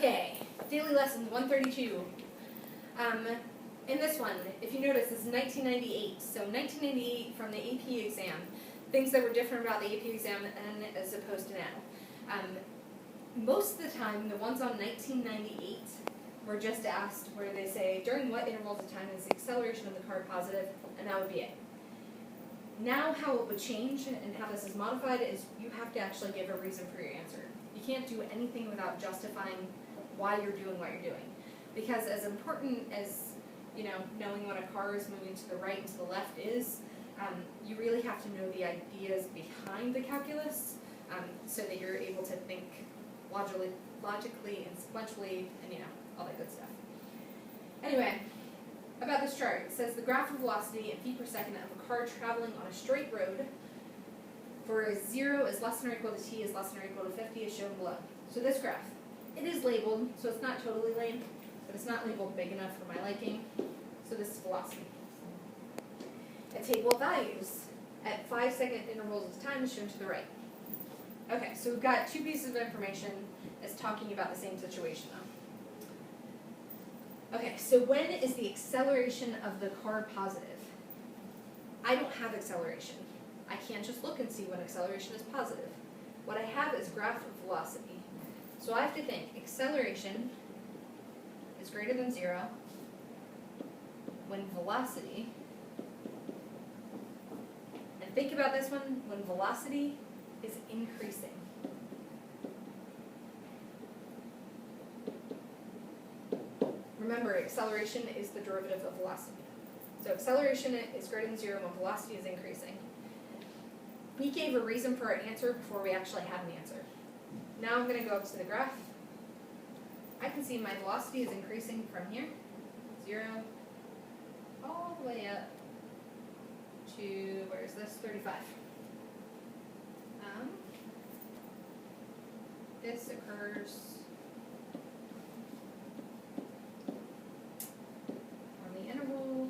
Okay, daily lesson 132. In this one, if you notice, this is 1998. So 1998 from the AP exam, things that were different about the AP exam then as opposed to now. Most of the time, the ones on 1998 were just asked where they say, during what intervals of time is the acceleration of the car positive, and that would be it. Now how it would change and how this is modified is you have to actually give a reason for your answer. You can't do anything without justifying why you're doing what you're doing. Because as important as knowing when a car is moving to the right and to the left is, you really have to know the ideas behind the calculus so that you're able to think logically and sequentially and all that good stuff. Anyway, about this chart, it says the graph of velocity in feet per second of a car traveling on a straight road for 0 is less than or equal to t is less than or equal to 50 is shown below. So this graph, it is labeled, so it's not totally lame, but it's not labeled big enough for my liking. So this is velocity. A table of values at 5-second intervals of time is shown to the right. Okay, so we've got two pieces of information that's talking about the same situation though. Okay, so when is the acceleration of the car positive? I don't have acceleration. I can't just look and see when acceleration is positive. What I have is graph of velocity. So I have to think acceleration is greater than 0 when velocity, and think about this one, when velocity is increasing. Remember, acceleration is the derivative of velocity. So acceleration is greater than 0 when velocity is increasing. We gave a reason for our answer before we actually had an answer. Now I'm going to go up to the graph. I can see my velocity is increasing from here, 0, all the way up to, where is this, 35. This occurs on the interval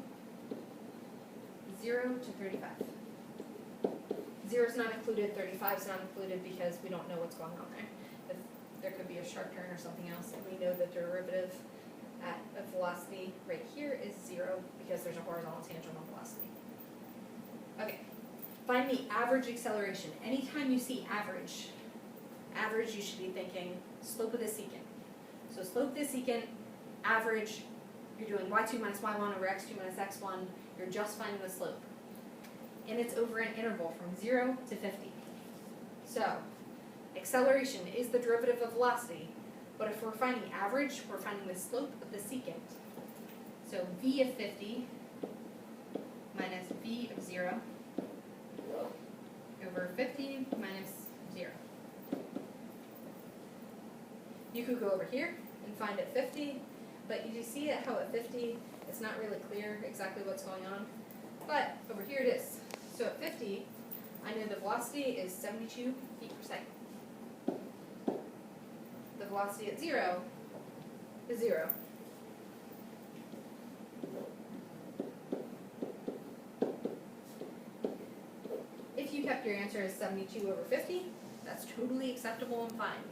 0 to 35. 0 is not included, 35 is not included because we don't know what's going on there. If there could be a sharp turn or something else, and we know the derivative at a velocity right here is 0 because there's a horizontal tangent on velocity. Okay, find the average acceleration. Anytime you see average, you should be thinking slope of the secant. So slope of the secant, average, you're doing y2 minus y1 over x2 minus x1, you're just finding the slope. And it's over an interval from 0 to 50. So, acceleration is the derivative of velocity, but if we're finding average, we're finding the slope of the secant. So v of 50 minus v of 0 over 50 minus 0. You could go over here and find at 50, but you see how at 50 it's not really clear exactly what's going on. But over here it is. So at 50, I know the velocity is 72 feet per second. The velocity at 0 is 0. If you kept your answer as 72 over 50, that's totally acceptable and fine.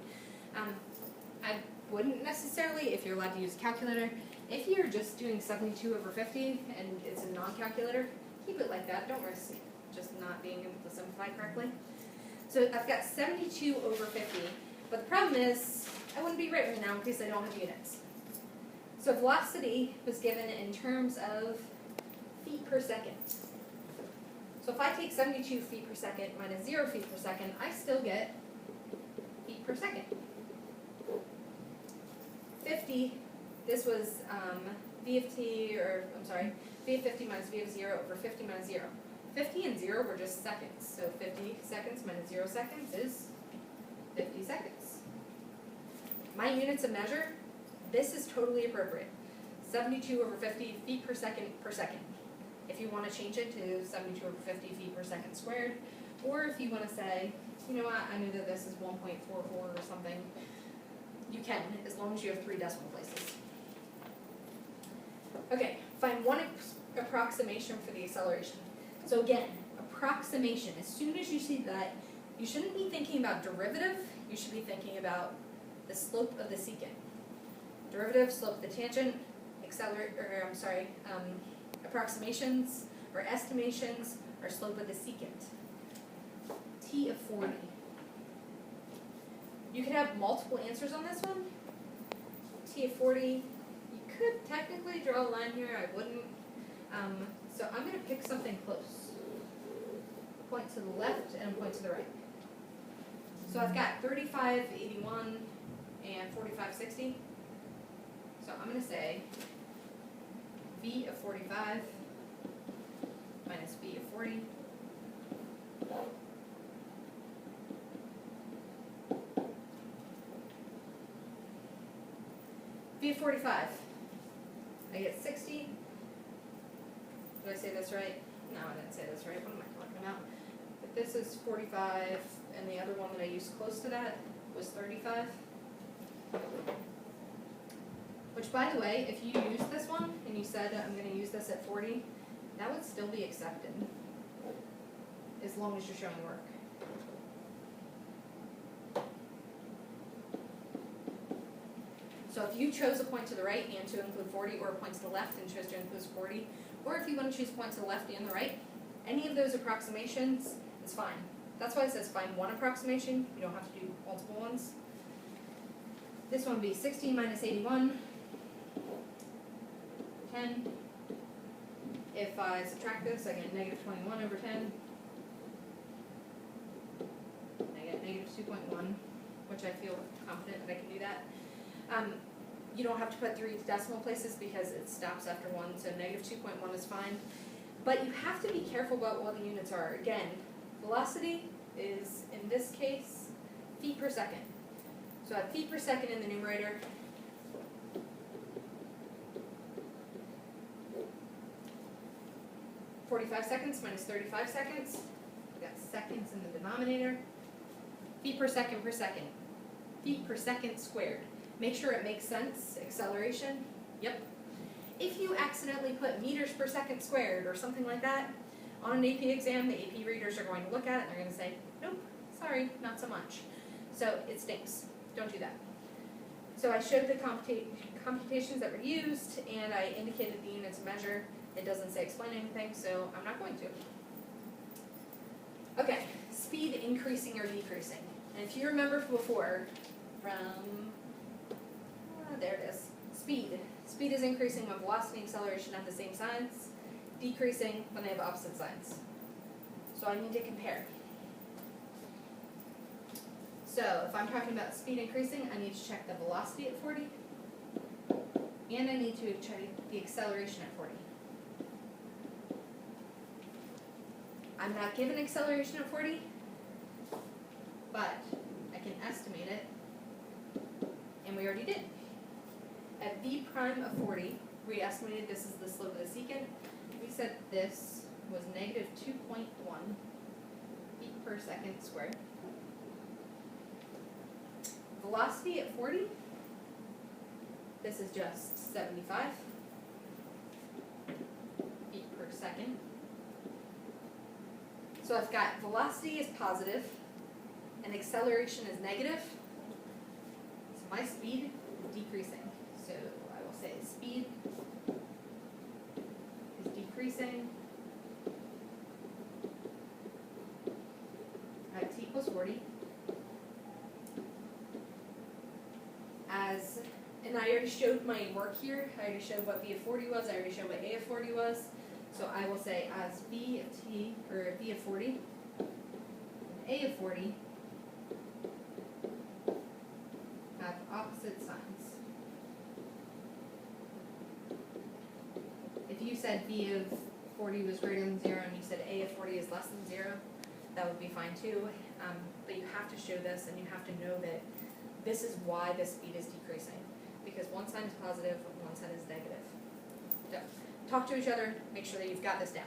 I wouldn't necessarily, if you're allowed to use a calculator, if you're just doing 72 over 50 and it's a non-calculator, keep it like that. Don't risk just not being able to simplify correctly. So I've got 72 over 50, but the problem is I wouldn't be right now in case I don't have units. So velocity was given in terms of feet per second. So if I take 72 feet per second minus 0 feet per second, I still get feet per second. 50, this was v of t, or I'm sorry, v of 50 minus v of 0 over 50 minus 0. 50 and 0 were just seconds, so 50 seconds minus 0 seconds is 50 seconds. My units of measure, this is totally appropriate. 72 over 50 feet per second per second. If you want to change it to 72 over 50 feet per second squared, or if you want to say, you know what, I know that this is 1.44 or something, you can, as long as you have 3 decimal places. Okay, find one approximation for the acceleration. So again, approximation. As soon as you see that, you shouldn't be thinking about derivative, you should be thinking about the slope of the secant. derivative, slope of the tangent, approximations or estimations, or slope of the secant. T of 40. You could have multiple answers on this one. T of 40, you could technically draw a line here, I wouldn't. So I'm going to pick something close. A point to the left and a point to the right. So I've got 3581 and 4560. So I'm going to say V of 45 minus V of 40. V of 45. I get 60. Did I say this right? No, I didn't say this right. What am I talking about? But this is 45, and the other one that I used close to that was 35. Which, by the way, if you use this one, and you said I'm going to use this at 40, that would still be accepted, as long as you're showing work. So if you chose a point to the right and to include 40, or a point to the left and chose to include 40, or if you want to choose a point to the left and the right, any of those approximations is fine. That's why it says find one approximation. You don't have to do multiple ones. This one would be 60 minus 81, 10. If I subtract this, I get negative 21 over 10. I get negative 2.1, which I feel confident that I can do that. You don't have to put 3 decimal places because it stops after 1, so negative 2.1 is fine. But you have to be careful about what the units are. Again, velocity is, in this case, feet per second. So I have feet per second in the numerator. (45 seconds minus 35 seconds. We've got seconds in the denominator. Feet per second. Feet per second squared. Make sure it makes sense. Acceleration. Yep. If you accidentally put meters per second squared or something like that on an AP exam, the AP readers are going to look at it and they're going to say, nope, sorry, not so much. So it stinks. Don't do that. So I showed the computations that were used, and I indicated the units of measure. It doesn't say explain anything, so I'm not going to. Okay, speed increasing or decreasing. And if you remember before, from, there it is, speed. Speed is increasing when velocity and acceleration have the same signs, decreasing when they have opposite signs. So I need to compare. So if I'm talking about speed increasing, I need to check the velocity at 40, and I need to check the acceleration at 40. I'm not given acceleration at 40, but I can estimate it, and we already did. At v prime of 40, we estimated this is the slope of the secant. We said this was negative 2.1 feet per second squared. Velocity at 40, this is just 75 feet per second. So I've got velocity is positive and acceleration is negative. So my speed is decreasing. So I will say speed is decreasing at t equals 40. And I already showed my work here. I already showed what v of 40 was. I already showed what a of 40 was. So I will say as v of t, or v of 40, and a of 40 have opposite signs. If you said v of 40 was greater than 0 and you said a of 40 is less than 0, that would be fine too. But you have to show this, and you have to know that this is why the speed is decreasing. Because one sign is positive, one sign is negative. So, talk to each other, make sure that you've got this down.